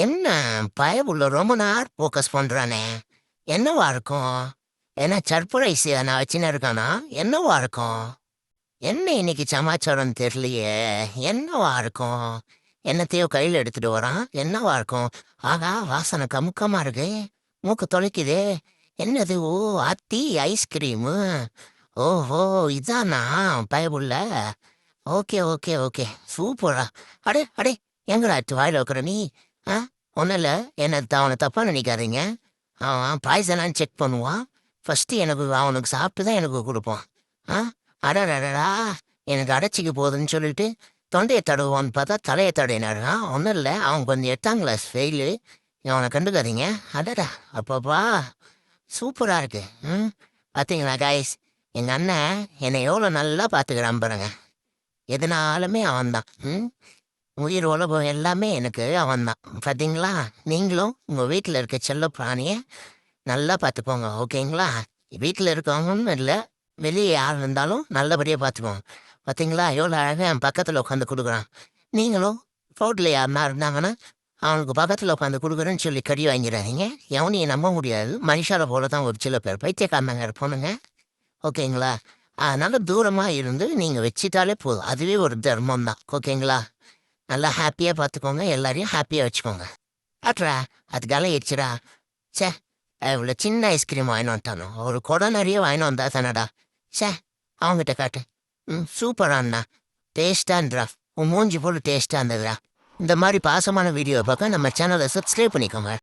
என்ன பயபுள்ள ரொம்ப நேரம் ஃபோக்கஸ் பண்றானே? என்னவா இருக்கும்? என்ன சர்ப்ரைஸ் எதனா வச்சுன்னு இருக்கானா? என்னவா இருக்கும்? என்ன இன்னைக்கு சமாச்சாரம் தெரியலையே? என்னவா இருக்கும்? என்னத்தையோ கையில எடுத்துட்டு வரான். என்னவா இருக்கும்? ஆகா! வாசனை கமுக்கமா இருக்கு. மூக்கு தொலைக்குதே. என்னது? ஓ! ஆத்தி ஐஸ்கிரீமு. ஓஹோ! இதானா பயபுள்ள? Okay, okay, okay. சூப்பரா! அடே! அடே! எங்கடா எடுத்து வாயில வைக்கிற நீ? ஆ? ஒண்ணும் இல்ல. அவன தப்பா நினைக்காதீங்க. அவன் பாய்சனான்னு செக் பண்ணுவான். ஃபர்ஸ்ட்டு அவனுக்கு சாப்பிட்டு தான் எனக்கு குடுப்பான். ஆ? அடடடடா! எனக்கு அடைச்சிக்க போகுதுன்னு சொல்லிட்டு தொண்டைய தடவுவான்னு பார்த்தா தலைய தடவினாருனா, ஒண்ணும் இல்ல. அவன் கொஞ்சம் 8ஆம் கிளாஸ் ஃபெயிலு. அவன கண்டுக்காதீங்க. அடடா! அப்பப்பா! சூப்பரா இருக்கு. ம். பார்த்தீங்களா காய்ஸ்? எங்க அண்ணன் என்னை எவ்வளோ நல்லா பார்த்துக்கிறான் பாருங்க. எதுனாலுமே அவன்தான். ம். உயிர், உலகம் எல்லாமே எனக்கு அவன்தான். பார்த்தீங்களா? நீங்களும் உங்க வீட்ல இருக்க செல்ல பிராணிய நல்லா பார்த்துக்கோங்க. ஓகேங்களா? வீட்ல இருக்கவங்கன்னு இல்ல, வெளிய யார் இருந்தாலும் நல்லபடியா பார்த்துக்கோங்க. பார்த்தீங்களா? எவ்வளோ அழகா என் பக்கத்துல உட்காந்து குடுக்குறான். நீங்களும் ரோட்ல யாருனா இருந்தாங்கன்னா, அவனுக்கு பக்கத்துல உட்காந்து குடுக்குறேன்னு சொல்லி கடி வாங்கிறாதீங்க. எவனையும் நம்ப முடியாது. மனுஷால போல தான் ஒரு சில பேர் பைத்தியக்காரனுங்க இருப்பானுங்க. ஓகேங்களா? அதனால தூரமா இருந்து நீங்க வச்சுட்டாலே போதும். அதுவே ஒரு தர்மம் தான். ஓகேங்களா? நல்லா ஹாப்பியா பார்த்துக்கோங்க. எல்லாரையும் ஹாப்பியா வச்சுக்கோங்க. அட்ரா அது கலையிடுச்சுடா. ச்சே! இவ்வளோ சின்ன ஐஸ்கிரீம் வாங்கின்னு வந்துட்டானோ! ஒரு குடம் நெறைய வாங்கின்னு வந்தா தானடா! ச்சே! அவன்கிட்ட காட்டு. ம். சூப்பராண்ணா. டேஸ்ட்டான்றா. உன் மூஞ்சி போல டேஸ்ட்டா இருந்ததுடா. இந்த மாரி பாசமான வீடியோ பார்க்க நம்ம சேனலை சப்ஸ்கிரைப் பண்ணிக்கோங்க.